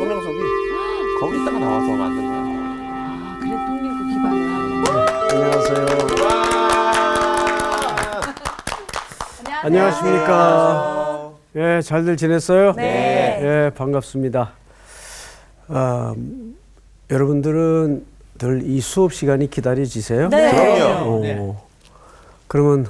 성명섭이 거기다가 나와서 만든 거야. 아, 그래 통일부 기반을 하는 거. 안녕하세요. 안녕하십니까. 예, 잘들 지냈어요? 네. 예, 반갑습니다. 여러분들은 늘 이 수업 시간이 기다려지세요? 네. 그럼요. 그러면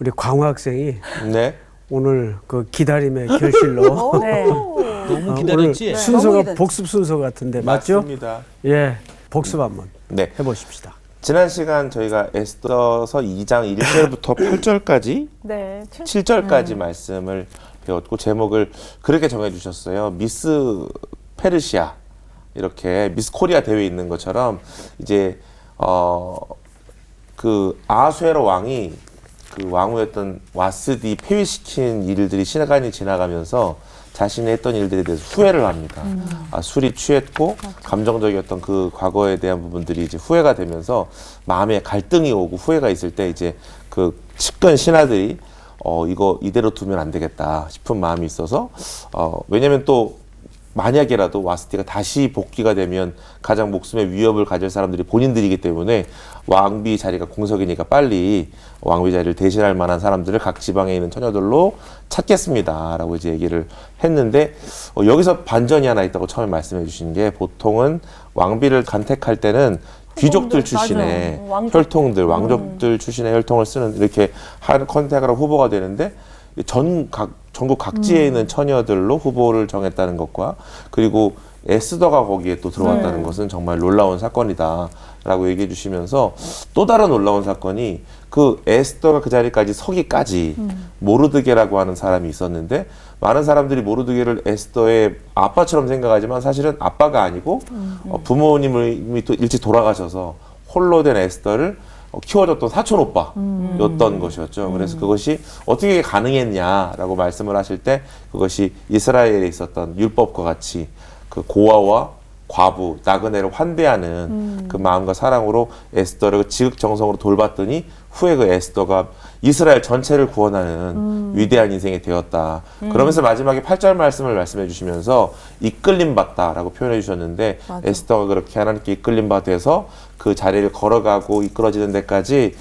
우리 광호 학생이 네. 오늘 그 기다림의 결실로 네. 너무 기다렸지? 오늘 순서가 너무 복습 순서 같은데 맞죠? 맞습니다. 예, 복습 한번 네. 해보십시다. 지난 시간 저희가 에스더서 2장 1절부터 8절까지 네. 7절까지 말씀을 배웠고 제목을 그렇게 정해주셨어요. 미스 페르시아 이렇게 미스 코리아 대회에 있는 것처럼 이제 그 아하수에로 왕이 그 왕후였던 와스디 폐위시킨 일들이 시간이 지나가면서 자신이 했던 일들에 대해서 후회를 합니다. 아, 술이 취했고 감정적이었던 그 과거에 대한 부분들이 이제 후회가 되면서 마음에 갈등이 오고 후회가 있을 때 이제 그 측근 신하들이 이거 이대로 두면 안 되겠다 싶은 마음이 있어서 왜냐면 또 만약이라도 와스티가 다시 복귀가 되면 가장 목숨의 위협을 가질 사람들이 본인들이기 때문에 왕비 자리가 공석이니까 빨리 왕비 자리를 대신할 만한 사람들을 각 지방에 있는 처녀들로 찾겠습니다 라고 이제 얘기를 했는데 여기서 반전이 하나 있다고 처음에 말씀해 주신 게 보통은 왕비를 간택할 때는 귀족들 출신의 혈통들, 왕족들 출신의 혈통을 쓰는 이렇게 한 컨택으로 후보가 되는데 전국 각지에 있는 처녀들로 후보를 정했다는 것과 그리고 에스더가 거기에 또 들어왔다는 것은 정말 놀라운 사건이다라고 얘기해 주시면서 또 다른 놀라운 사건이 그 에스더가 그 자리까지 서기까지 모르드게라고 하는 사람이 있었는데 많은 사람들이 모르드게를 에스더의 아빠처럼 생각하지만 사실은 아빠가 아니고 부모님이 또 일찍 돌아가셔서 홀로 된 에스더를 키워줬던 사촌 오빠였던 것이었죠. 그래서 그것이 어떻게 가능했냐라고 말씀을 하실 때 그것이 이스라엘에 있었던 율법과 같이 그 고아와 과부, 나그네를 환대하는 그 마음과 사랑으로 에스더를 지극정성으로 돌봤더니 후에 그 에스더가 이스라엘 전체를 구원하는 위대한 인생이 되었다. 그러면서 마지막에 8절 말씀을 말씀해 주시면서 이끌림 받다라고 표현해 주셨는데 맞아. 에스더가 그렇게 하나님께 이끌림 받아서 그 자리를 걸어가고 이끌어지는 데까지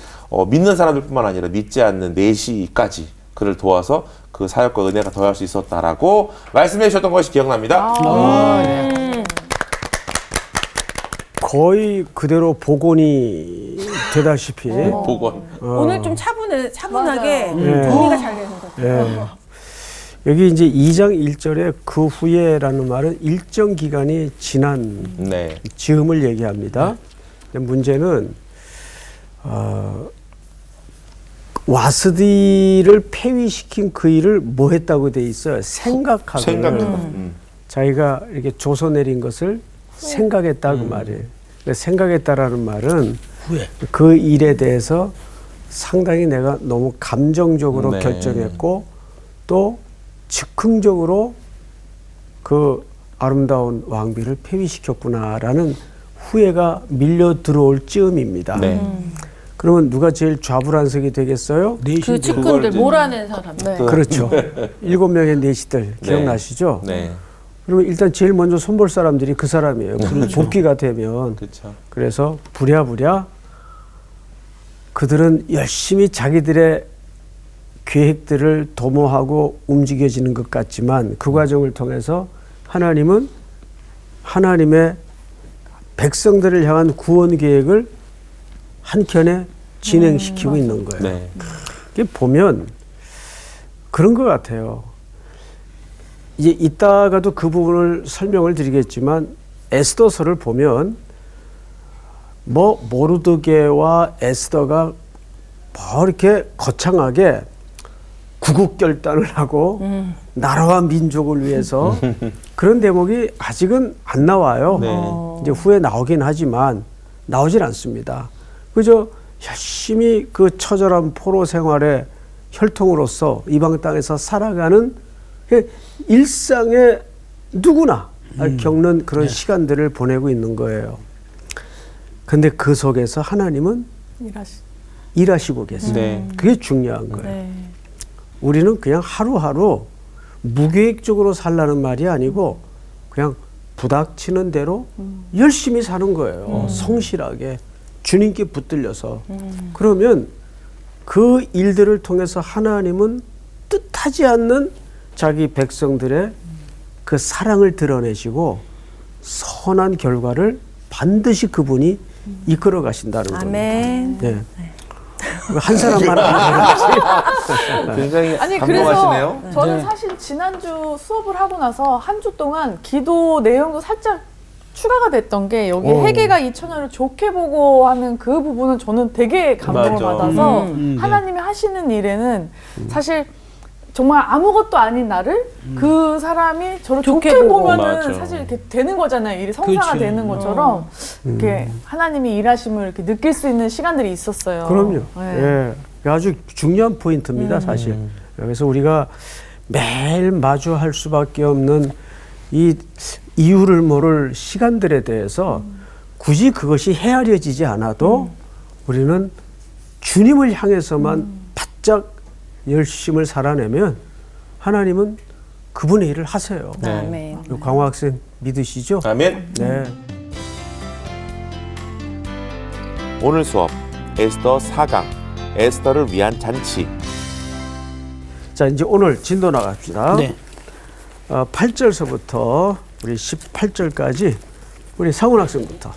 믿는 사람들뿐만 아니라 믿지 않는 내시까지 그를 도와서 그 사역과 은혜가 더할 수 있었다라고 말씀해 주셨던 것이 기억납니다. 거의 그대로 복원이 되다시피 복원. 오늘 좀 차분하게 네. 정리가 잘 되는 것 같아요. 예. 여기 이제 2장 1절에 그 후에라는 말은 일정 기간이 지난 네. 즈음을 얘기합니다. 근데 문제는 와스디를 폐위시킨 그 일을 뭐 했다고 돼 있어요? 생각하고 자기가 이렇게 조서 내린 것을 생각했다 그 말이에요. 근데 생각했다라는 말은 후회. 그 일에 대해서 상당히 내가 너무 감정적으로 네. 결정했고 또 즉흥적으로 그 아름다운 왕비를 폐위시켰구나라는 후회가 밀려 들어올 즈음입니다. 네. 그러면 누가 제일 좌불안석이 되겠어요? 그 측근들 몰아낸 사람. 네. 그렇죠. 7명의 내시들 기억나시죠? 네. 그러면 일단 제일 먼저 손볼 사람들이 그 사람이에요. 복귀가 되면. 그렇죠. 그래서 부랴부랴 그들은 열심히 자기들의 계획들을 도모하고 움직여지는 것 같지만 그 과정을 통해서 하나님은 하나님의 백성들을 향한 구원 계획을 한켠에 진행시키고 있는 거예요. 네. 이게 보면 그런 것 같아요. 이제 이따가도 그 부분을 설명을 드리겠지만 에스더서를 보면 뭐 모르드게와 에스더가 뭐 이렇게 거창하게 구국결단을 하고 나라와 민족을 위해서 그런 대목이 아직은 안 나와요. 네. 이제 후에 나오긴 하지만 나오질 않습니다. 그저 열심히 그 처절한 포로 생활의 혈통으로서 이방 땅에서 살아가는 일상의 누구나 겪는 그런 시간들을 보내고 있는 거예요. 근데 그 속에서 하나님은 일하시고 계세요. 네. 그게 중요한 거예요. 네. 우리는 그냥 하루하루 무계획적으로 살라는 말이 아니고 그냥 부닥치는 대로 열심히 사는 거예요. 성실하게 주님께 붙들려서. 그러면 그 일들을 통해서 하나님은 뜻하지 않는 자기 백성들의 그 사랑을 드러내시고 선한 결과를 반드시 그분이 이끌어 가신다는 겁니다. 아멘. 네. 한 사람만 안 굉장히 아니 감동하시네요. 그래서 저는 사실 지난주 수업을 하고 나서 한 주 동안 기도 내용도 살짝 추가가 됐던 게 여기 오. 회개가 이 처녀를 좋게 보고 하는 그 부분은 저는 되게 감동을 맞아. 받아서 하나님이 하시는 일에는 사실 정말 아무것도 아닌 나를 그 사람이 저를 좋게 보면은 맞아. 사실 이렇게 되는 거잖아요. 일이 성사가 그렇지. 되는 것처럼 이렇게 하나님이 일하심을 이렇게 느낄 수 있는 시간들이 있었어요. 그럼요. 네. 예. 아주 중요한 포인트입니다, 사실. 그래서 우리가 매일 마주할 수밖에 없는 이 이유를 모를 시간들에 대해서 굳이 그것이 헤아려지지 않아도 우리는 주님을 향해서만 바짝 열심을 살아내면 하나님은 그분의 일을 하세요. 아멘. 광호 학생 믿으시죠? 아멘. 네. 오늘 수업 에스더 4강 에스더를 위한 잔치. 자, 이제 오늘 진도 나갑시다. 네. 8절서부터 우리 18절까지 우리 상훈 학생부터.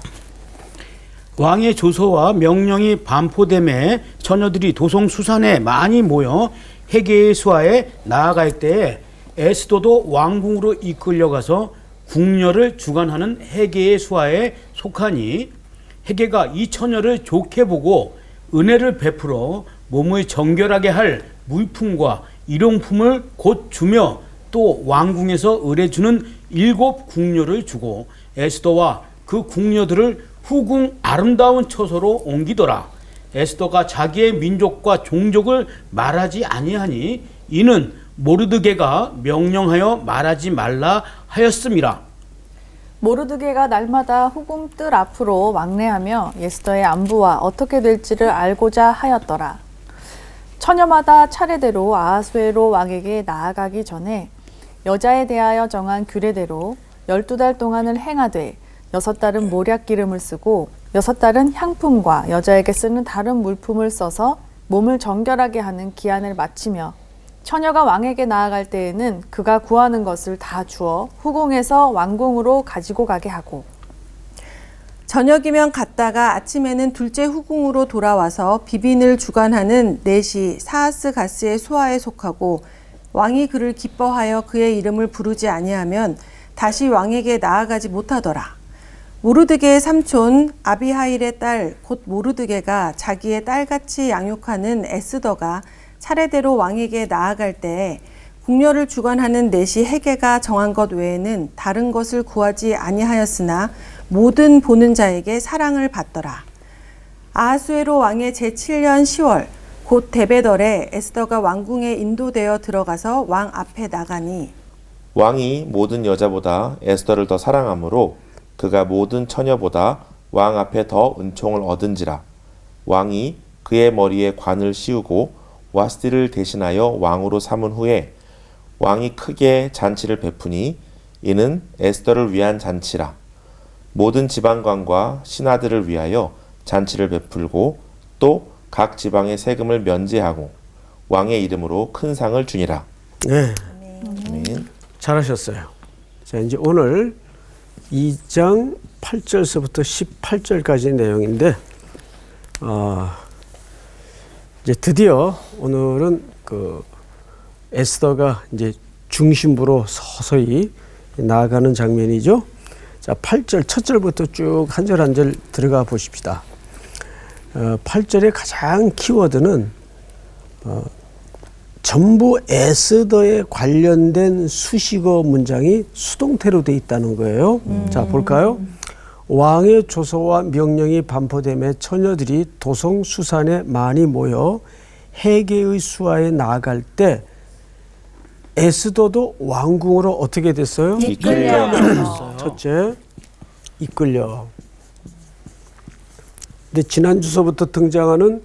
왕의 조서와 명령이 반포됨에 처녀들이 도성 수산에 많이 모여 헤게의 수하에 나아갈 때에 에스더도 왕궁으로 이끌려가서 궁녀를 주관하는 헤게의 수하에 속하니 헤게가 이 처녀를 좋게 보고 은혜를 베풀어 몸을 정결하게 할 물품과 일용품을 곧 주며 또 왕궁에서 의뢰주는 7 궁녀를 주고 에스더와 그 궁녀들을 후궁 아름다운 처소로 옮기더라. 에스더가 자기의 민족과 종족을 말하지 아니하니 이는 모르드게가 명령하여 말하지 말라 하였음이라. 모르드게가 날마다 후궁 뜰 앞으로 왕래하며 에스더의 안부와 어떻게 될지를 알고자 하였더라. 처녀마다 차례대로 아하수에로 왕에게 나아가기 전에 여자에 대하여 정한 규례대로 12달 동안을 행하되 6달은 모략 기름을 쓰고 6달은 향품과 여자에게 쓰는 다른 물품을 써서 몸을 정결하게 하는 기한을 마치며 처녀가 왕에게 나아갈 때에는 그가 구하는 것을 다 주어 후궁에서 왕궁으로 가지고 가게 하고 저녁이면 갔다가 아침에는 둘째 후궁으로 돌아와서 비빈을 주관하는 넷이 사하스 가스의 수하에 속하고 왕이 그를 기뻐하여 그의 이름을 부르지 아니하면 다시 왕에게 나아가지 못하더라. 모르드게의 삼촌 아비하일의 딸 곧 모르드게가 자기의 딸같이 양육하는 에스더가 차례대로 왕에게 나아갈 때에 궁녀를 주관하는 넷이 헤게가 정한 것 외에는 다른 것을 구하지 아니하였으나 모든 보는 자에게 사랑을 받더라. 아하수에로 왕의 제7년 10월 곧 데베덜에 에스더가 왕궁에 인도되어 들어가서 왕 앞에 나가니 왕이 모든 여자보다 에스더를 더 사랑하므로 그가 모든 처녀보다 왕 앞에 더 은총을 얻은지라. 왕이 그의 머리에 관을 씌우고 와스디를 대신하여 왕으로 삼은 후에 왕이 크게 잔치를 베푸니 이는 에스더를 위한 잔치라. 모든 지방관과 신하들을 위하여 잔치를 베풀고 또 각 지방의 세금을 면제하고 왕의 이름으로 큰 상을 주니라. 네. 아멘. 잘하셨어요. 자, 이제 오늘 2장 8절서부터 18절까지 내용인데, 이제 드디어 오늘은 그 에스더가 이제 중심부로 서서히 나아가는 장면이죠. 자, 8절 첫 절부터 쭉 한 절 한 절 들어가 보십시다. 8절의 가장 키워드는 전부 에스더에 관련된 수식어 문장이 수동태로 되어 있다는 거예요. 자, 볼까요? 왕의 조서와 명령이 반포됨에 처녀들이 도성 수산에 많이 모여 헤게의 수하에 나아갈 때 에스더도 왕궁으로 어떻게 됐어요? 이끌려. 첫째, 이끌려. 근데 지난 주서부터 등장하는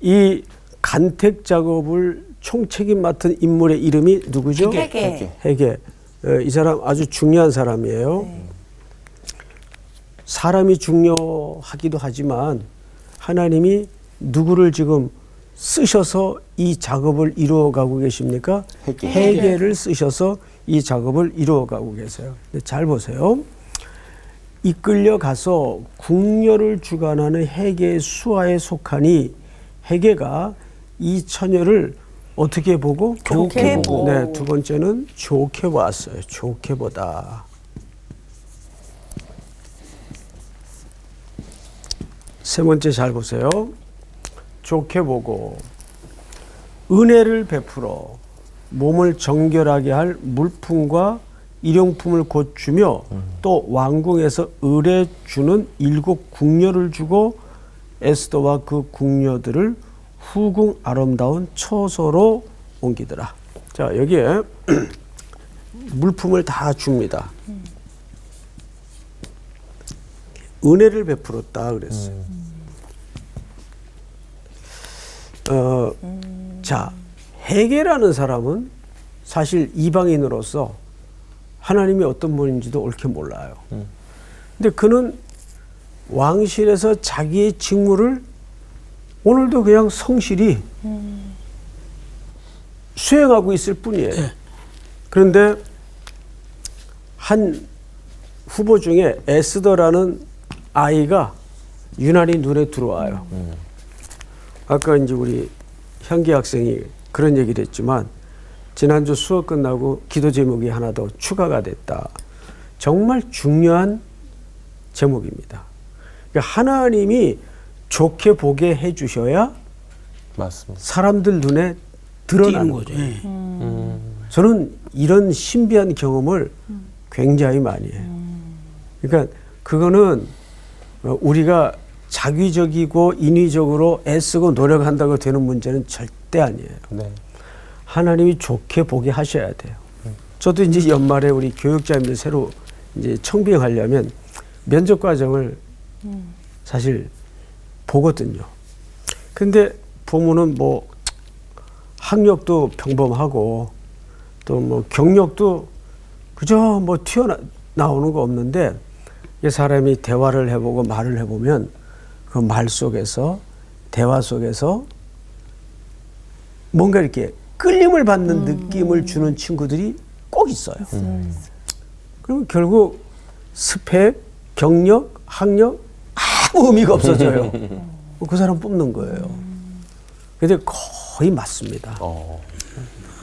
이 간택 작업을 총책임 맡은 인물의 이름이 누구죠? 헤게. 헤게. 이 사람 아주 중요한 사람이에요. 사람이 중요하기도 하지만 하나님이 누구를 지금 쓰셔서 이 작업을 이루어가고 계십니까? 해계를 쓰셔서 이 작업을 이루어가고 계세요. 근데 잘 보세요. 이끌려 가서 궁녀를 주관하는 해계의 수하에 속하니 해계가 이 처녀를 어떻게 보고? 좋게 보고. 네, 두 번째는 좋게 봤어요. 좋게 보다. 세 번째 잘 보세요. 좋게 보고 은혜를 베풀어 몸을 정결하게 할 물품과 일용품을 곧 주며 또 왕궁에서 의뢰 주는 7 궁녀를 주고 에스더와 그 궁녀들을 후궁 아름다운 처소로 옮기더라. 자, 여기에 물품을 다 줍니다. 은혜를 베풀었다 그랬어요. 자, 해게라는 사람은 사실 이방인으로서 하나님이 어떤 분인지도 옳게 몰라요. 근데 그는 왕실에서 자기의 직무를 오늘도 그냥 성실히 수행하고 있을 뿐이에요. 그런데 한 후보 중에 에스더라는 아이가 유난히 눈에 들어와요. 아까 이제 우리 현기 학생이 그런 얘기를 했지만 지난주 수업 끝나고 기도 제목이 하나 더 추가가 됐다. 정말 중요한 제목입니다. 그러니까 하나님이 좋게 보게 해주셔야 맞습니다. 사람들 눈에 드러나는 거죠. 거예요. 저는 이런 신비한 경험을 굉장히 많이 해요. 그러니까 그거는 우리가 자기적이고 인위적으로 애쓰고 노력한다고 되는 문제는 절대 아니에요. 네. 하나님이 좋게 보게 하셔야 돼요. 저도 이제 연말에 우리 교육자님들 새로 이제 청빙하려면 면접 과정을 사실 보거든요. 근데 보면은 뭐 학력도 평범하고 또 뭐 경력도 그저 뭐 튀어나오는 거 없는데 사람이 대화를 해보고 말을 해보면 그 말 속에서 대화 속에서 뭔가 이렇게 끌림을 받는 느낌을 주는 친구들이 꼭 있어요. 그럼 결국 스펙, 경력, 학력 아무 의미가 없어져요. 그 사람 뽑는 거예요. 근데 거의 맞습니다.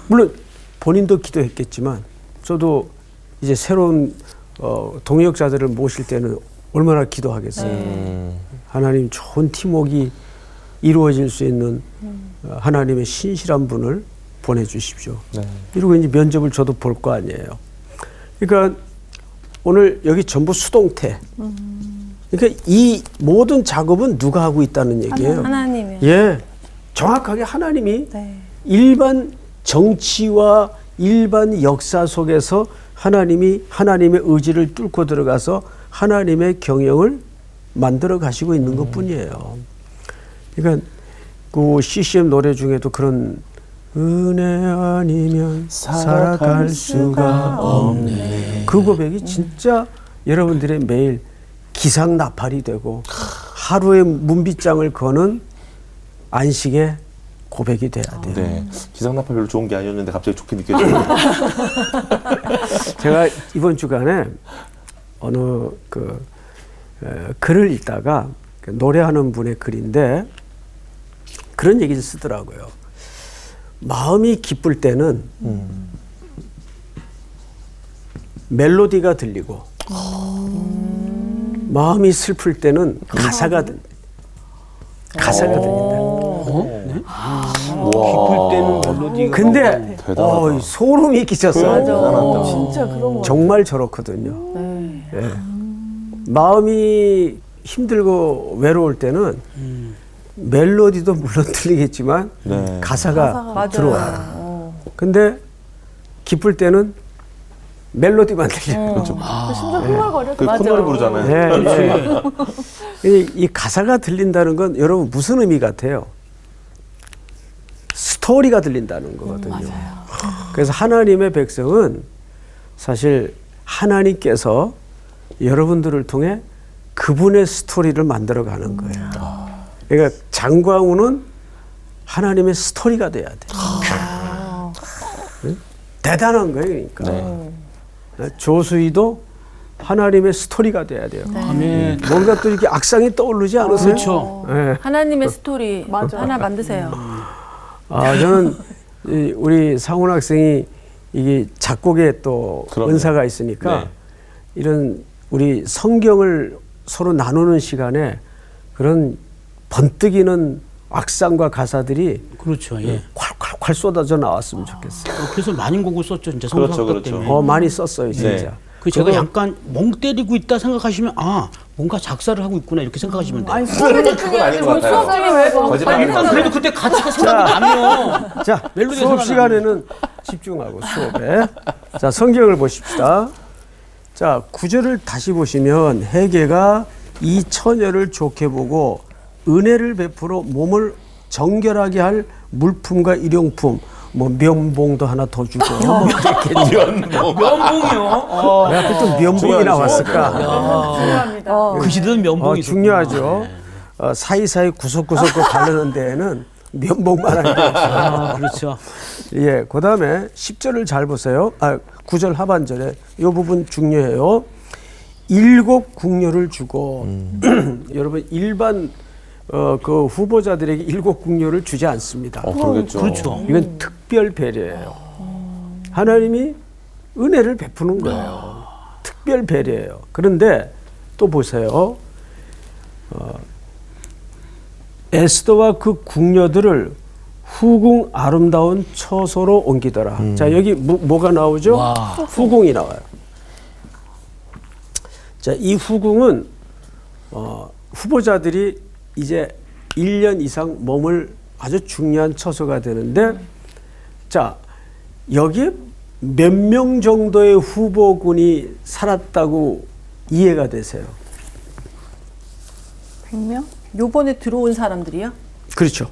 물론 본인도 기도했겠지만 저도 이제 새로운 동역자들을 모실 때는 얼마나 기도하겠어요. 하나님 좋은 팀워크가 이루어질 수 있는 하나님의 신실한 분을 보내주십시오. 네. 이러고 이제 면접을 저도 볼 거 아니에요. 그러니까 오늘 여기 전부 수동태. 그러니까 이 모든 작업은 누가 하고 있다는 얘기예요. 하나님이요. 예, 정확하게 하나님이 네. 일반 정치와 일반 역사 속에서 하나님이 하나님의 의지를 뚫고 들어가서 하나님의 경영을 만들어 가시고 있는 것뿐이에요. 그러니까 그 CCM 노래 중에도 그런 은혜 아니면 살아갈 수가 없네. 그 고백이 진짜 여러분들의 매일 기상나팔이 되고 하루의 문빗장을 거는 안식의 고백이 돼야 돼요. 네. 기상나팔 별로 좋은 게 아니었는데 갑자기 좋게 느껴져요. 제가 이번 주간에 어느 글을 읽다가 노래하는 분의 글인데 그런 얘기를 쓰더라고요. 마음이 기쁠 때는 멜로디가 들리고 마음이 슬플 때는 가사가 들린다. 기쁠 때는 멜로디가 근데 대단하다. 소름이 끼쳤어요. 대단하다. 진짜 그런 거. 정말 저렇거든요. 예. 마음이 힘들고 외로울 때는 멜로디도 물론 들리겠지만 네. 가사가 들어와요. 근데 기쁠 때는 멜로디만 들려요. 심지어 흥얼거려. 그 콧노래 부르잖아요. 예. 이 가사가 들린다는 건 여러분 무슨 의미 같아요? 스토리가 들린다는 거거든요. 그래서 하나님의 백성은 사실 하나님께서 여러분들을 통해 그분의 스토리를 만들어가는 거예요. 그러니까 장광훈은 하나님의 스토리가 돼야 돼. 응? 대단한 거예요, 그러니까. 조수희도 하나님의 스토리가 돼야 돼요. 아멘. 뭔가 또 이렇게 악상이 떠오르지 않으세요? 그렇죠. 네. 하나님의 스토리 맞아. 하나 만드세요. 저는 우리 상훈 학생이 이게 작곡에 또 그럼요. 은사가 있으니까 네. 이런 우리 성경을 서로 나누는 시간에 그런 번뜩이는 악상과 가사들이 그렇죠. 예. 콸콸콸 쏟아져 나왔으면 좋겠어요. 그래서 많은 곡을 썼죠. 진짜 그렇죠, 성서학과 그렇죠. 때문에. 많이 썼어요, 진짜. 네. 그 제가 그거- 약간 멍 때리고 있다 생각하시면 뭔가 작사를 하고 있구나 이렇게 생각하시면 돼요. 아니 수업에 그건 아닌 것 같아요. 수업 중에 왜 거짓말 일단 그래도 그때 가치가 생각이 나면 자, 멜로디가 수업 생각나네. 시간에는 집중하고 수업에. 자, 성경을 보십시다. 자, 9절을 다시 보시면 해계가 이 처녀를 좋게 보고 은혜를 베풀어 몸을 정결하게 할 물품과 일용품, 뭐 면봉도 하나 더 주고. 면봉이요. 왜 하필 또 면봉이 중요하죠. 나왔을까? 중요합니다. 그 시대는 면봉이 중요하죠. 사이사이 구석구석 그 바르는 데에는 면봉만 하는 게 없어요. 그렇죠. 예, 그 다음에 10절을 잘 보세요. 9절 하반절에 이 부분 중요해요. 7 궁녀를 주고 여러분 일반 그 후보자들에게 7 궁녀를 주지 않습니다. 그러겠죠. 그렇죠. 이건 특별 배려예요. 하나님이 은혜를 베푸는 거예요. 특별 배려예요. 그런데 또 보세요. 에스더와 그 궁녀들을 후궁 아름다운 처소로 옮기더라. 자, 여기 뭐가 나오죠? 와. 후궁이 나와요. 자, 이 후궁은 후보자들이 이제 1년 이상 머물 아주 중요한 처소가 되는데, 자, 여기에 몇 명 정도의 후보군이 살았다고 이해가 되세요? 100명? 요번에 들어온 사람들이요? 그렇죠.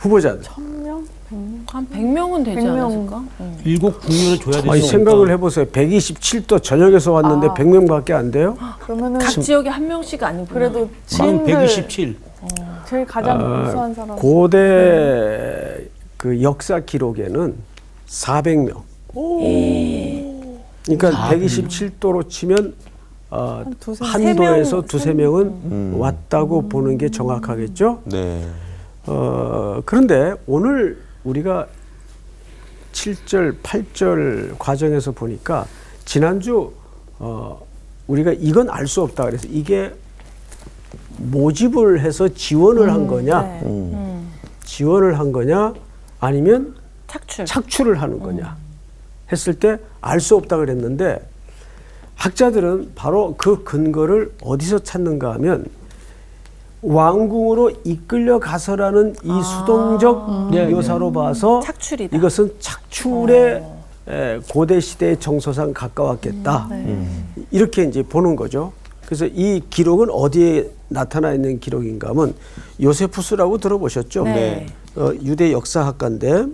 후보자들. 1000명? 100명? 한 100명은 되지 100명. 않았을까? 7 궁녀를 줘야 되죠. 아니, 생각을 해보세요. 127도 저녁에서 왔는데 100명밖에 안 돼요? 그러면은 각 지역에 한 명씩 아니구나. 그래도 만 지인들 127. 제일 가장 우수한 사람. 고대 그 역사 기록에는 400명. 그러니까 127도로 치면 두세 한도에서 명, 두세 명은 왔다고 보는 게 정확하겠죠. 네. 그런데 오늘 우리가 7절, 8절 과정에서 보니까 지난주 우리가 이건 알 수 없다 그래서 이게 모집을 해서 지원을 한 거냐, 네. 지원을 한 거냐, 아니면 착출. 착출을 하는 거냐 했을 때 알 수 없다 그랬는데 학자들은 바로 그 근거를 어디서 찾는가 하면 왕궁으로 이끌려 가서라는 이 수동적 묘사로 봐서 착출이다. 이것은 착출의 고대 시대의 정서상 가까웠겠다. 이렇게 이제 보는 거죠. 그래서 이 기록은 어디에 나타나 있는 기록인가 하면 요세푸스라고 들어보셨죠? 네. 유대 역사학가인데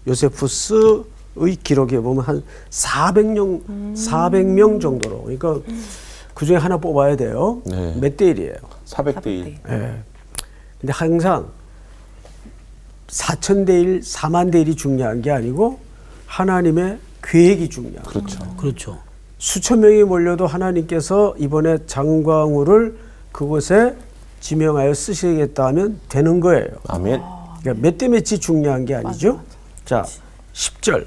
요세푸스의 기록에 보면 한 400명 정도로. 그러니까 그 중에 하나 뽑아야 돼요. 네. 몇 대 1이에요? 400대 1. 예. 근데 항상 4,000대 1, 4만 대 1이 중요한 게 아니고 하나님의 계획이 중요한 거예요. 그렇죠. 그렇죠. 수천 명이 몰려도 하나님께서 이번에 장광우를 그곳에 지명하여 쓰시겠다 하면 되는 거예요. 아멘. 그러니까 몇 대 몇이 중요한 게 아니죠. 자, 10절.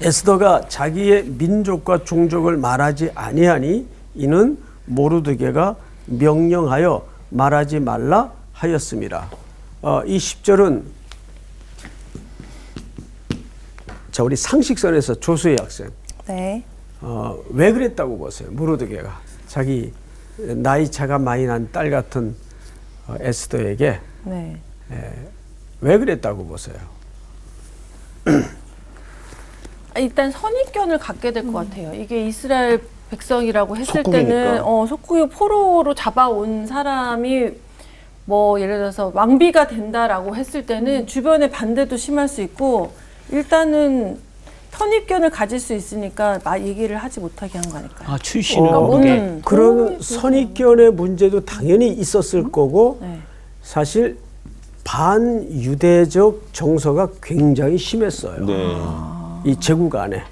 에스더가 자기의 민족과 종족을 말하지 아니하니 이는 모르드게가 명령하여 말하지 말라 하였습니다. 이 10절은 자, 우리 상식선에서 조수의 학생. 네. 왜 그랬다고 보세요? 모르드게가 자기 나이 차가 많이 난 딸 같은 에스더에게 네. 왜 그랬다고 보세요? 일단 선입견을 갖게 될 것 같아요. 이게 이스라엘 백성이라고 했을 속국이니까. 때는 속국이 포로로 잡아온 사람이 뭐 예를 들어서 왕비가 된다라고 했을 때는 주변의 반대도 심할 수 있고 일단은 선입견을 가질 수 있으니까 얘기를 하지 못하게 한 거 아닐까요? 아, 출신을 어, 모르게. 그런 선입견의 문제도 당연히 있었을 거고 네. 사실 반유대적 정서가 굉장히 심했어요. 네. 이 제국 안에.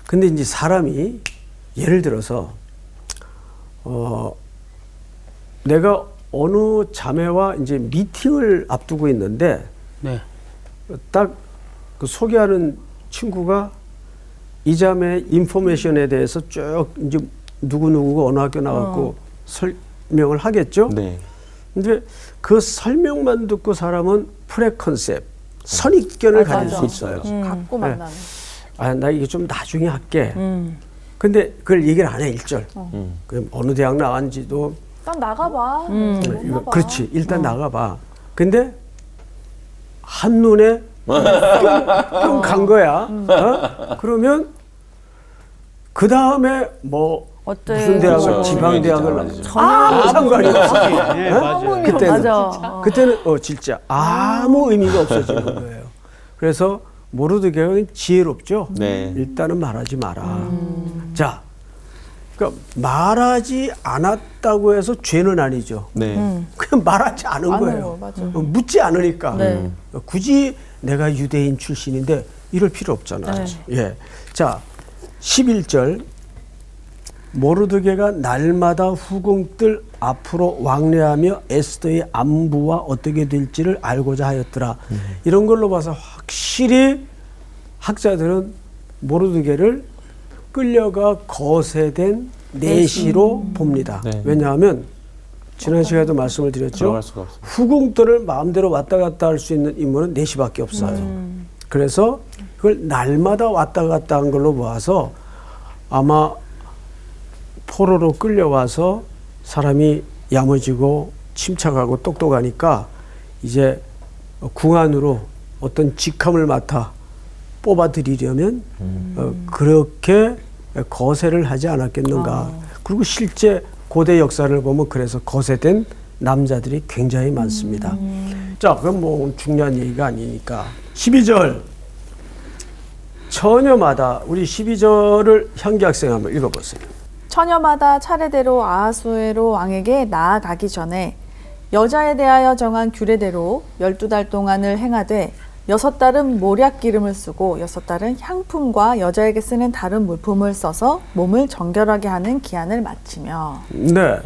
근데 이제 사람이 예를 들어서 내가 어느 자매와 이제 미팅을 앞두고 있는데 네. 딱 그 소개하는 친구가 이 자매 인포메이션에 대해서 쭉 이제 누구누구가 어느 학교 나왔고 설명을 하겠죠. 네. 근데 그 설명만 듣고 사람은 프레컨셉, 선입견을 가질 수 있어요. 갖고 네. 만나는. 아, 나 이게 좀 나중에 할게. 근데 그걸 얘기를 안 해, 1절. 그럼 어느 대학 나왔는지도. 일단 나가봐. 이거, 그렇지. 일단 나가봐. 근데 한눈에 뿅 간 거야. 그러면 그 다음에 뭐 어때? 무슨 대학을 그렇죠. 지방 대학을 유명해지잖아요. 전혀 상관이 없어. 네, 맞아요. 그때는 맞아. 그때는 진짜 아무 의미가 없어지는 거예요. 그래서 모르드게가 지혜롭죠. 네. 일단은 말하지 마라. 자, 그러니까 말하지 않았다고 해서 죄는 아니죠. 네. 그냥 말하지 않은 안 거예요. 해요, 맞아. 묻지 않으니까. 네. 굳이 내가 유대인 출신인데 이럴 필요 없잖아요. 예. 자, 11절. 모르드게가 날마다 후궁들 앞으로 왕래하며 에스더의 안부와 어떻게 될지를 알고자 하였더라. 이런 걸로 봐서 확실히 학자들은 모르드게를 끌려가 거세된 내시로 봅니다. 네. 왜냐하면 지난 시간에도 말씀을 드렸죠. 들어갈 수가 없어요. 후궁들을 마음대로 왔다 갔다 할 수 있는 인물은 내시밖에 없어요. 그래서 그걸 날마다 왔다 갔다 한 걸로 봐서 아마 포로로 끌려와서 사람이 야무지고 침착하고 똑똑하니까 이제 궁안으로 어떤 직함을 맡아 뽑아들이려면 그렇게 거세를 하지 않았겠는가. 그리고 실제 고대 역사를 보면 그래서 거세된 남자들이 굉장히 많습니다. 자, 그럼 뭐 중요한 얘기가 아니니까 12절 처녀마다 우리 12절을 향기 학생 한번 읽어보세요. 처녀마다 차례대로 아하수에로 왕에게 나아가기 전에 여자에 대하여 정한 규례대로 12달 동안을 행하되 6달은 모략 기름을 쓰고 6달은 향품과 여자에게 쓰는 다른 물품을 써서 몸을 정결하게 하는 기한을 마치며. 네.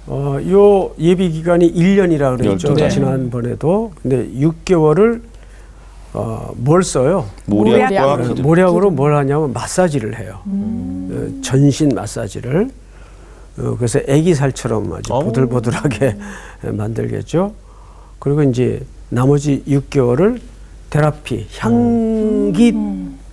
요 예비 기간이 1년이라 그랬죠. 12달. 지난번에도. 근데 6개월을 뭘 써요? 모략과 기름. 모략으로 뭘 하냐면 마사지를 해요. 전신 마사지를. 그래서 애기살처럼 아주 어우. 보들보들하게 만들겠죠. 그리고 이제 나머지 6개월을 테라피, 향기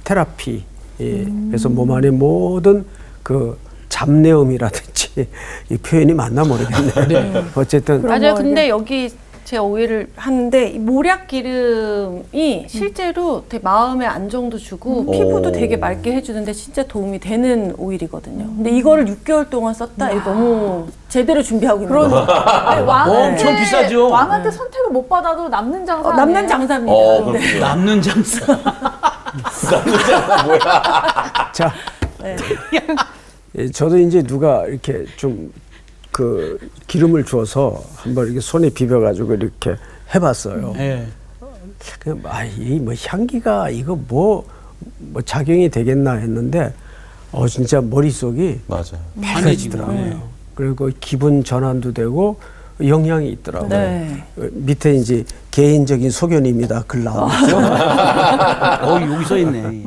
테라피. 예. 그래서 몸 안에 모든 그 잡내음이라든지 이 표현이 맞나 모르겠네. 어쨌든 맞아요. 근데 여기 제가 오해를 하는데 이 모략 기름이 실제로 되게 마음의 안정도 주고 피부도 되게 맑게 해주는데 진짜 도움이 되는 오일이거든요. 근데 이거를 6개월 동안 썼다? 이거 너무 제대로 준비하고 있는 거예요. 아니, 왕한테, 엄청 비싸죠? 왕한테 선택을 못 받아도 남는 장사 아니에요? 남는 장사입니다. 그렇군요. 네. 남는 장사. 자, 예, 저도 이제 누가 이렇게 좀 그 기름을 주어서 한번 이렇게 손에 비벼가지고 이렇게 해봤어요. 네. 그냥 이 뭐 향기가 이거 뭐 작용이 되겠나 했는데 진짜 머릿속이 맞아요. 편해지더라고요. 그리고 기분 전환도 되고 영향이 있더라고요. 네. 밑에 이제 개인적인 소견입니다. 글 나오죠. 여기 써 있네.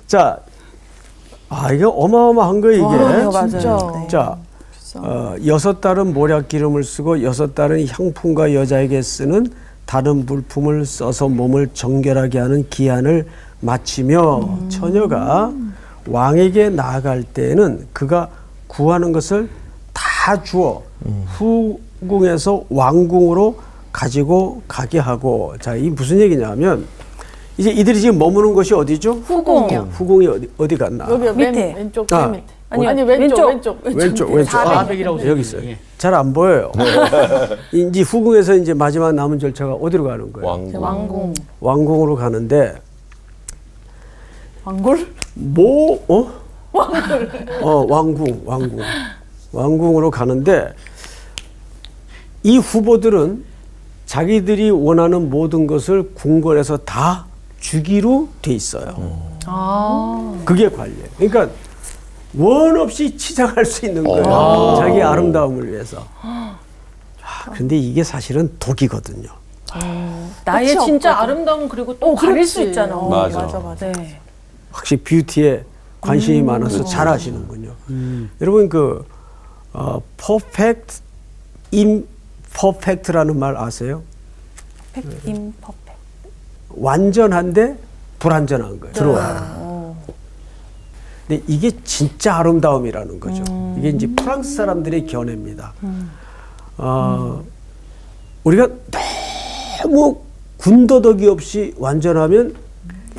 자, 이게 어마어마한 거 이게. 진짜. 네. 자, 6달은 모략 기름을 쓰고 6달은 향품과 여자에게 쓰는 다른 물품을 써서 몸을 정결하게 하는 기한을 마치며 처녀가 왕에게 나아갈 때에는 그가 구하는 것을 다 주어 후궁에서 왕궁으로 가지고 가게 하고. 자, 이 무슨 얘기냐면 이제 이들이 지금 머무는 곳이 어디죠? 후궁이요. 후궁이 어디 갔나? 여기 밑에. 왼쪽 아. 맨 밑에. 아니요, 아니 왼쪽. 왼쪽. 400이라고 써 여기 있네. 있어요. 예. 잘 안 보여요. 이제 후궁에서 이제 마지막 남은 절차가 어디로 가는 거예요? 왕궁. 왕궁. 왕궁으로 가는데 왕골? 왕궁으로 가는데 이 후보들은 자기들이 원하는 모든 것을 궁궐에서 다 주기로 돼 있어요. 그게 관례. 그러니까 원 없이 치장할 수 있는 거예요. 자기 아름다움을 위해서. 그런데 이게 사실은 독이거든요. 나의 끝이 진짜 없거든. 아름다움 그리고 또 가릴 수 그렇지. 있잖아. 맞아. 네. 확실히 뷰티에 관심이 많아서 잘 하시는군요. 여러분 perfect, imperfect라는 말 아세요? 임퍼펙트. 완전한데 불완전한 거예요. 들어와요. 근데 이게 진짜 아름다움이라는 거죠. 이게 이제 프랑스 사람들의 견해입니다. 우리가 너무 군더더기 없이 완전하면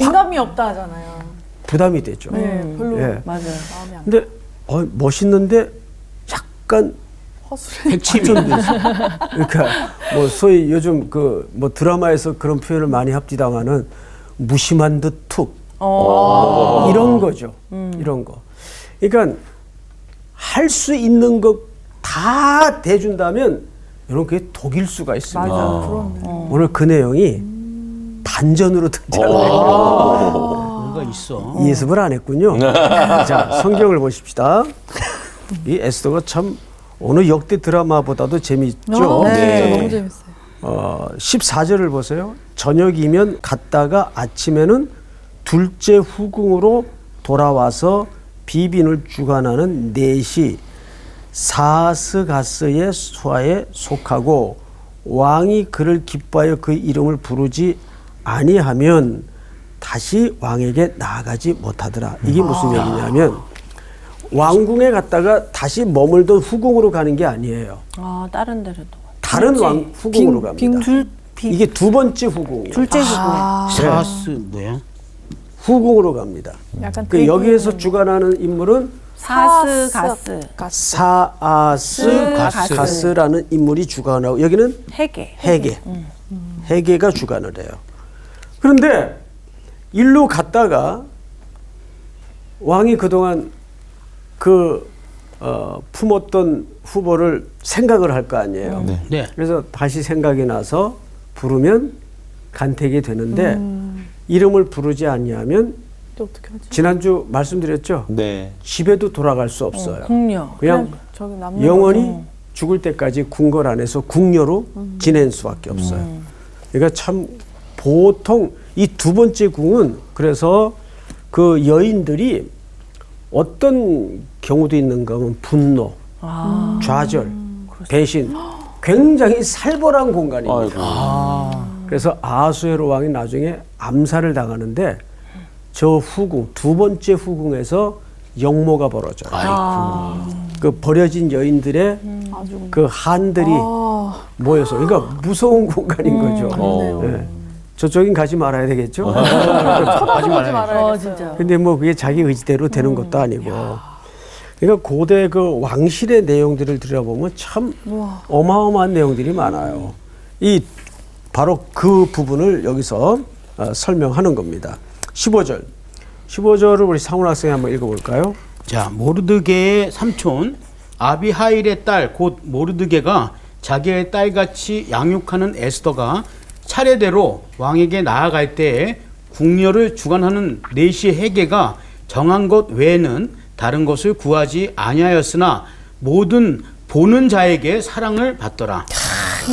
인감이 없다 하잖아요. 부담이 되죠. 네, 별로 예. 맞아요. 마음이 안 근데 멋있는데 약간 허술해. 백침인데 그러니까 뭐 소위 요즘 그 뭐 드라마에서 그런 표현을 많이 합디다마는 무심한 듯 툭 이런 거죠. 이런 거. 그러니까 할 수 있는 것 다 대준다면 여러분 그게 독일 수가 있습니다. 맞아, 그렇네. 오늘 그 내용이 반전으로 등장해요. 뭔가 있어. 예습을 안 했군요. 자, 성경을 보십시다. 이 에스더가 참 어느 역대 드라마보다도 재미있죠. 진짜 너무 재밌어요. 14절을 보세요. 저녁이면 갔다가 아침에는 둘째 후궁으로 돌아와서 비빈을 주관하는 넷이 사스가스의 수하에 속하고 왕이 그를 기뻐하여 그 이름을 부르지 아니하면 다시 왕에게 나아가지 못하더라. 이게 무슨 얘기냐면 왕궁에 갔다가 다시 머물던 후궁으로 가는 게 아니에요. 다른 데로도. 다른 왕 후궁으로 갑니다. 이게 두 번째 후궁이에요. 둘째 후궁. 사스 뭐야? 후궁으로 갑니다. 약간 그 여기에서 주관하는 인물은 사스가스. 사아스가스라는 인물이 주관하고 여기는 해게. 해게가 주관을 해요. 그런데 일로 갔다가 왕이 그동안 품었던 후보를 생각을 할 거 아니에요. 네. 그래서 다시 생각이 나서 부르면 간택이 되는데 이름을 부르지 않냐면 또 어떻게 하지? 지난주 말씀드렸죠. 네. 집에도 돌아갈 수 없어요. 궁녀. 그냥 저기 남녀 영원히 죽을 때까지 궁궐 안에서 궁녀로 지낼 수밖에 없어요. 그러니까 참 보통 이 두 번째 궁은 그래서 그 여인들이 어떤 경우도 있는가 하면 분노, 좌절, 배신, 굉장히 살벌한 공간입니다. 그래서 아하수에로 왕이 나중에 암살을 당하는데 저 후궁, 두 번째 후궁에서 역모가 벌어져요. 그 버려진 여인들의 그 한들이 모여서, 그러니까 무서운 공간인 거죠. 네. 저쪽인 가지 말아야 되겠죠. 쳐다보지 말아야겠어요. 진짜. 근데 뭐 그게 자기 의지대로 되는 것도 아니고. 그러니까 고대 그 왕실의 내용들을 들여보면 참 어마어마한 내용들이 많아요. 이 바로 그 부분을 여기서 설명하는 겁니다. 15절을 우리 상훈 학생이 한번 읽어볼까요? 자, 모르드게의 삼촌 아비하일의 딸 곧 모르드게가 자기의 딸같이 양육하는 에스더가 차례대로 왕에게 나아갈 때에 궁녀를 주관하는 넷의 해계가 정한 것 외에는 다른 것을 구하지 아니하였으나 모든 보는 자에게 사랑을 받더라.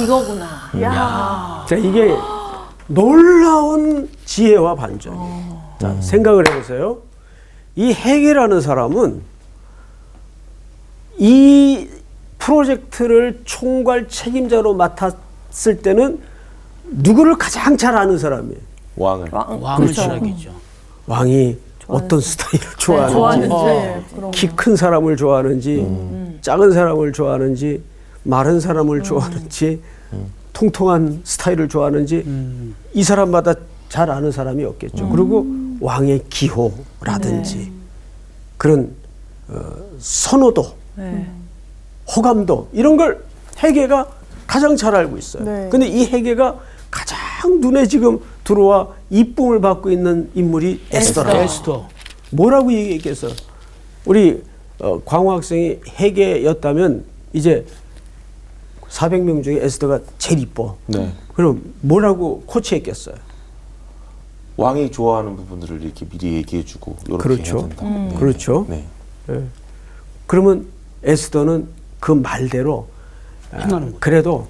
이거구나. 자, 이게 놀라운 지혜와 반전이에요. 자, 생각을 해보세요. 이 해계라는 사람은 이 프로젝트를 총괄 책임자로 맡았을 때는 누구를 가장 잘 아는 사람이에요? 왕을. 왕을 시작이죠. 왕이 어떤 스타일을 좋아하는지, 키 큰 사람을 좋아하는지, 작은 사람을 좋아하는지, 마른 사람을 좋아하는지, 통통한 스타일을 좋아하는지 이 사람마다 잘 아는 사람이 없겠죠. 그리고 왕의 기호라든지 그런 선호도, 호감도 이런 걸 해계가 가장 잘 알고 있어요. 네. 근데 이 해계가 가장 눈에 지금 들어와 이쁨을 받고 있는 인물이 에스더라. 에스더. 뭐라고 얘기했겠어? 우리 광호 학생이 해계였다면 이제 400명 중에 에스더가 제일 이뻐. 네. 그럼 뭐라고 코치했겠어요? 왕이 좋아하는 부분들을 이렇게 미리 얘기해주고 이렇게 그렇죠. 해야 된다. 네. 그렇죠. 네. 예. 그러면 에스더는 그 말대로 행하는 거죠. 그래도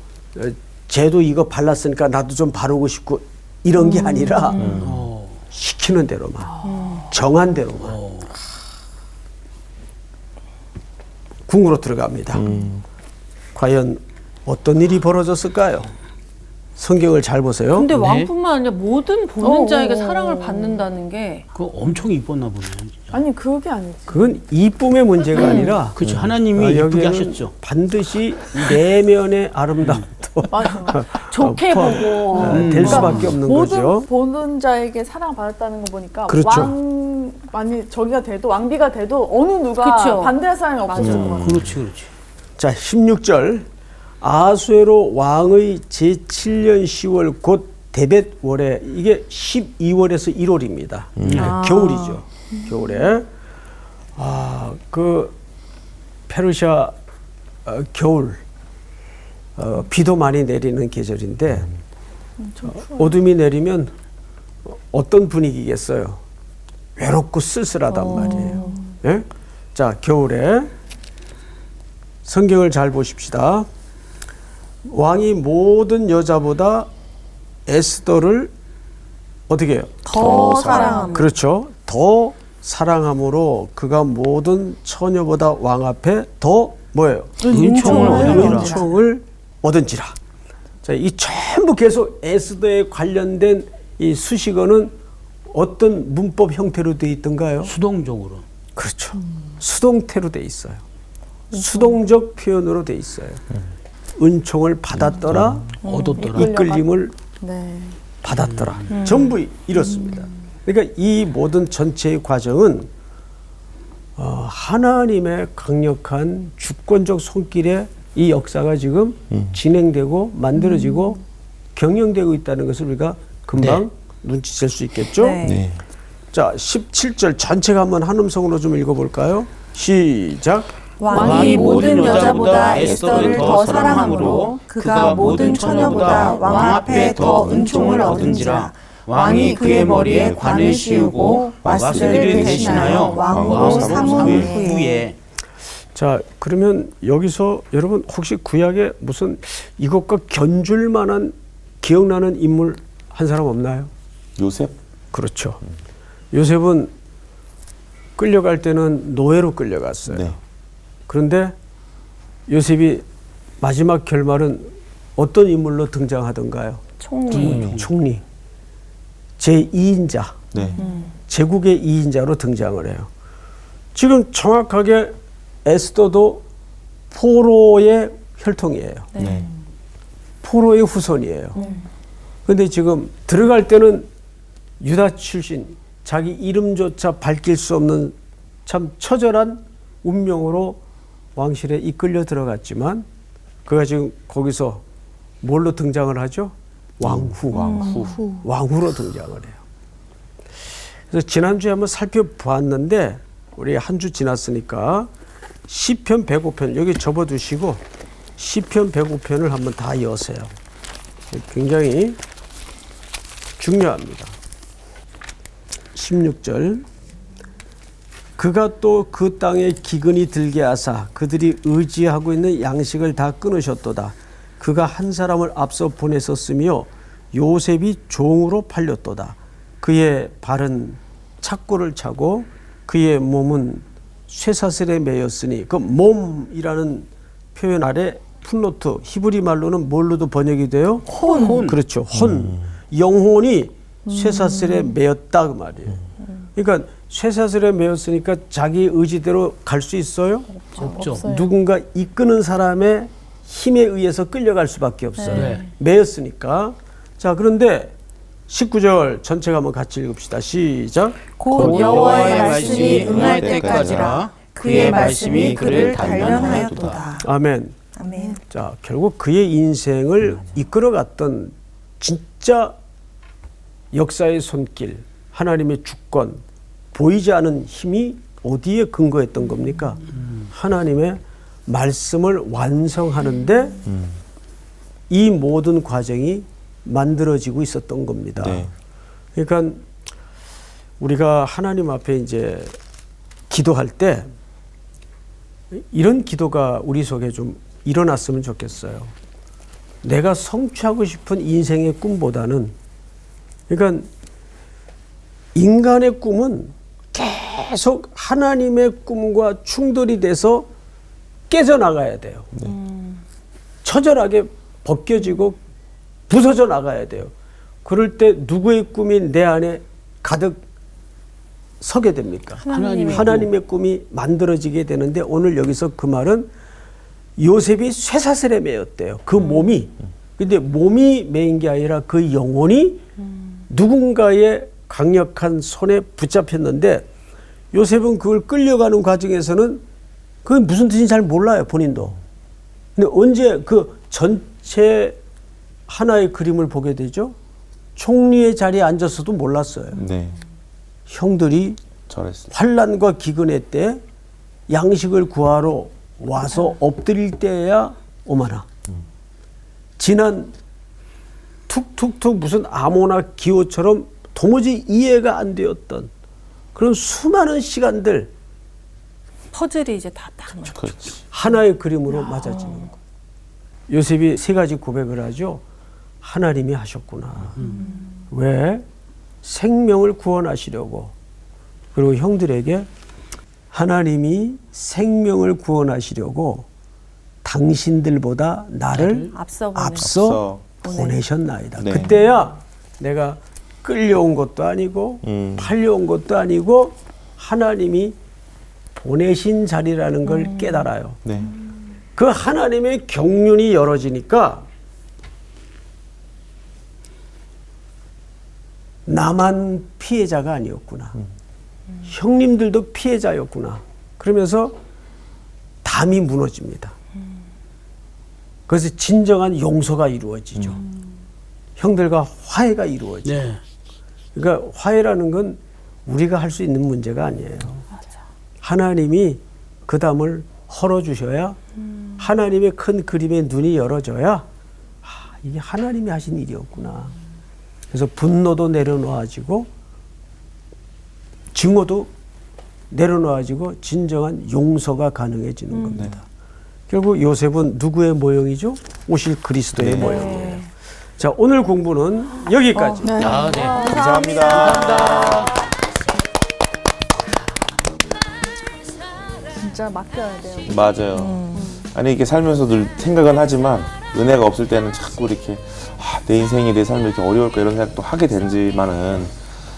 쟤도 이거 발랐으니까 나도 좀 바르고 싶고 이런 게 아니라 시키는 대로만 정한 대로만 궁으로 들어갑니다. 과연 어떤 일이 벌어졌을까요? 성경을 잘 보세요. 근데 네. 왕뿐만 아니라 모든 보는 자에게 어. 사랑을 받는다는 게 그거 엄청 이뻤나 보네. 아니 그게 아니지. 그건 이쁨의 문제가 아니라 그렇죠. 하나님이 이쁘게 여기에는 하셨죠. 반드시 내면의 아름다움도 맞아. 좋게 보고 될 수밖에 없는 모든 거죠. 보는 자에게 사랑받았다는 거 보니까 그렇죠. 왕만이 저기가 돼도 왕비가 돼도 어느 누가 그쵸. 반대할 사람이 없었을 것 같아요. 그렇지, 그렇지. 자, 16절 아수에로 왕의 제7년 10월 곧 데벳월에 이게 12월에서 1월입니다. 겨울이죠. 겨울에 그 페르시아 겨울 비도 많이 내리는 계절인데 어둠이 내리면 어떤 분위기겠어요? 외롭고 쓸쓸하단 말이에요. 예? 자, 겨울에 성경을 잘 보십시다. 왕이 모든 여자보다 에스더를 어떻게 해요? 더 사랑합니다. 그렇죠. 더 사랑함으로 그가 모든 처녀보다 왕 앞에 더 뭐예요? 은총을 얻은지라. 자, 이 전부 계속 에스더에 관련된 이 수식어는 어떤 문법 형태로 되어 있던가요? 수동적으로. 그렇죠. 수동태로 돼 있어요. 수동적 표현으로 돼 있어요. 은총을 받았더라, 얻었더라. 이끌림을 네. 받았더라. 전부 이렇습니다. 그러니까 이 모든 전체의 과정은 하나님의 강력한 주권적 손길에 이 역사가 지금 진행되고 만들어지고 경영되고 있다는 것을 우리가 금방 눈치챌 수 있겠죠? 네. 네. 자, 17절 전체가 한번 한 음성으로 좀 읽어볼까요? 시작. 왕이 모든 여자보다 에스더를 더 사랑함으로 그가 모든 처녀보다 왕 앞에 더 은총을 얻은지라. 왕이 그의 머리에 관을 씌우고 와스디를 대신하여 왕으로 삼은 후에. 자, 그러면 여기서 여러분 혹시 구약에 무슨 이것과 견줄 만한 기억나는 인물 한 사람 없나요? 요셉? 그렇죠. 요셉은 끌려갈 때는 노예로 끌려갔어요. 네. 그런데 요셉이 마지막 결말은 어떤 인물로 등장하던가요? 총리. 제2인자. 네. 제국의 2인자로 등장을 해요. 지금 정확하게 에스더도 포로의 혈통이에요. 네. 포로의 후손이에요. 그런데 지금 들어갈 때는 유다 출신, 자기 이름조차 밝힐 수 없는 참 처절한 운명으로 왕실에 이끌려 들어갔지만 그가 지금 거기서 뭘로 등장을 하죠? 왕후로 등장을 해요. 그래서 지난주에 한번 살펴보았는데 우리 한 주 지났으니까 시편 105편 여기 접어두시고 시편 105편을 한번 다 여세요. 굉장히 중요합니다. 16절 그가 또 그 땅에 기근이 들게 하사 그들이 의지하고 있는 양식을 다 끊으셨도다. 그가 한 사람을 앞서 보내셨으며 요셉이 종으로 팔렸도다. 그의 발은 착고를 차고 그의 몸은 쇠사슬에 매였으니 그 몸이라는 표현 아래 풋노트 히브리 말로는 뭘로도 번역이 돼요? 혼. 그렇죠. 혼. 영혼이 쇠사슬에 매였다 그 말이에요. 그러니까 쇠사슬에 매였으니까 자기 의지대로 갈 수 있어요? 없죠. 누군가 이끄는 사람의 힘에 의해서 끌려갈 수밖에 없어요. 네. 매였으니까. 자, 그런데 19절 전체가 한번 같이 읽읍시다. 시작. 곧 여호와의 말씀이 응할 때까지라. 그의 말씀이 그를 단련하였도다. 아멘. 아멘. 자, 결국 그의 인생을 이끌어갔던 진짜 역사의 손길, 하나님의 주권, 보이지 않은 힘이 어디에 근거했던 겁니까? 하나님의 말씀을 완성하는데 이 모든 과정이 만들어지고 있었던 겁니다. 네. 그러니까 우리가 하나님 앞에 이제 기도할 때 이런 기도가 우리 속에 좀 일어났으면 좋겠어요. 내가 성취하고 싶은 인생의 꿈보다는, 그러니까 인간의 꿈은 계속 하나님의 꿈과 충돌이 돼서 깨져나가야 돼요. 처절하게 벗겨지고 부서져 나가야 돼요. 그럴 때 누구의 꿈이 내 안에 가득 서게 됩니까? 하나님의 꿈이 만들어지게 되는데, 오늘 여기서 그 말은 요셉이 쇠사슬에 매였대요. 그 몸이. 근데 몸이 매인 게 아니라 그 영혼이 누군가의 강력한 손에 붙잡혔는데, 요셉은 그걸 끌려가는 과정에서는 그게 무슨 뜻인지 잘 몰라요, 본인도. 근데 언제 그 전체 하나의 그림을 보게 되죠? 총리의 자리에 앉아서도 몰랐어요. 네. 형들이 잘했어요. 환난과 기근의 때 양식을 구하러 와서 엎드릴 때야 오마나. 지난 툭툭툭 무슨 아모나 기호처럼 도무지 이해가 안 되었던 그런 수많은 시간들, 퍼즐이 이제 다 맞죠. 그렇지. 하나의 그림으로 맞아지는 거. 요셉이 세 가지 고백을 하죠. 하나님이 하셨구나. 왜? 생명을 구원하시려고. 그리고 형들에게 하나님이 생명을 구원하시려고 당신들보다 나를 앞서 보내셨나이다. 네. 그때야 내가 끌려온 것도 아니고 팔려온 것도 아니고 하나님이 보내신 자리라는 걸 깨달아요. 네. 그 하나님의 경륜이 열어지니까 나만 피해자가 아니었구나. 형님들도 피해자였구나. 그러면서 담이 무너집니다. 그래서 진정한 용서가 이루어지죠. 형들과 화해가 이루어지죠. 네. 그러니까 화해라는 건 우리가 할 수 있는 문제가 아니에요. 하나님이 그 담을 헐어주셔야, 하나님의 큰 그림에 눈이 열어져야 이게 하나님이 하신 일이었구나. 그래서 분노도 내려놓아지고 증오도 내려놓아지고 진정한 용서가 가능해지는 겁니다. 결국 요셉은 누구의 모형이죠? 오실 그리스도의 모형이에요. 자, 오늘 공부는 여기까지. 아, 네. 감사합니다. 진짜 맡겨야 돼요. 맞아요. 아니 이게 살면서 늘 생각은 하지만 은혜가 없을 때는 자꾸 이렇게 내 인생이, 내 삶이 이렇게 어려울까 이런 생각도 하게 되지만은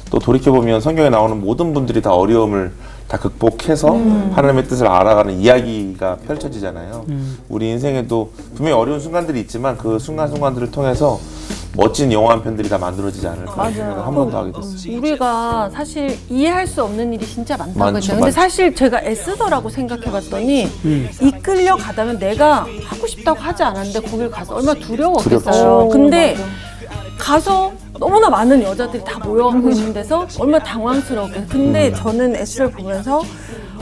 또 돌이켜보면 성경에 나오는 모든 분들이 다 어려움을 다 극복해서 하나님의 뜻을 알아가는 이야기가 펼쳐지잖아요. 우리 인생에도 분명히 어려운 순간들이 있지만 그 순간순간들을 통해서 멋진 영화 한 편들이 다 만들어지지 않을까 생각을 한 번 더 하게 됐어요. 우리가 사실 이해할 수 없는 일이 진짜 많다고 많죠, 했잖아요. 근데 많죠. 사실 제가 애쓰더라고 생각해봤더니 이끌려 가다면 내가 하고 싶다고 하지 않았는데 거길 가서 얼마나 두려웠겠어요. 근데 가서 너무나 많은 여자들이 다 모여가고 있는 데서 얼마나 당황스러웠겠어요. 근데 저는 S를 보면서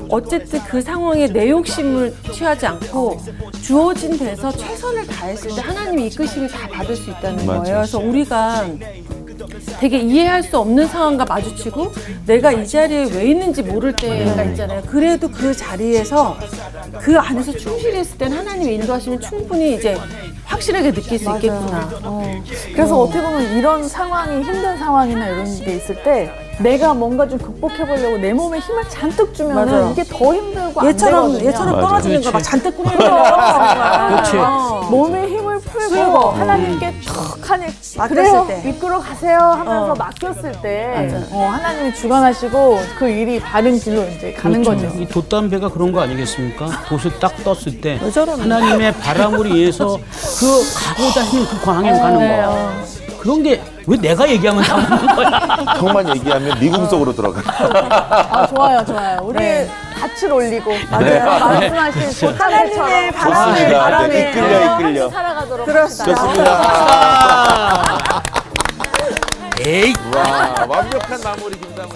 어쨌든 그 상황에 내 욕심을 취하지 않고 주어진 데서 최선을 다했을 때 하나님의 이끄심을 다 받을 수 있다는 맞아. 거예요. 그래서 우리가 되게 이해할 수 없는 상황과 마주치고 내가 이 자리에 왜 있는지 모를 때가 있잖아요. 그래도 그 자리에서 그 안에서 충실히 했을 땐 하나님의 인도하시면 충분히 이제 확실하게 느낄 수 있겠구나. 그래서 어떻게 보면 이런 상황이, 힘든 상황이나 이런 게 있을 때 내가 뭔가 좀 극복해보려고 내 몸에 힘을 잔뜩 주면 맞아요. 이게 더 힘들고 얘처럼 안 되거든요. 떨어지는 거 막 그렇지. 잔뜩 꾸미려고 그렇지. 몸에 힘을 풀고 하나님께 턱 하니 그래요 때. 이끌어 가세요 하면서 맡겼을 때 하나님이 주관하시고 그 일이 바른 길로 이제 가는 그렇죠. 거죠. 이 돛담배가 그런 거 아니겠습니까? 돛을 딱 떴을 때 하나님의 바람으로 인해서 그 가고자 하는 그 광에 가는 거. 그런 게 왜 내가 얘기하면 다 먹는 거야? 형만 얘기하면 미궁 속으로 들어가. 아 좋아요. 우리 닻을 올리고 말씀하신 하나님의 좋습니다. 네, 이끌려. 살아가도록 합시다. 좋습니다. 에이. 와, 완벽한 마무리 김다문.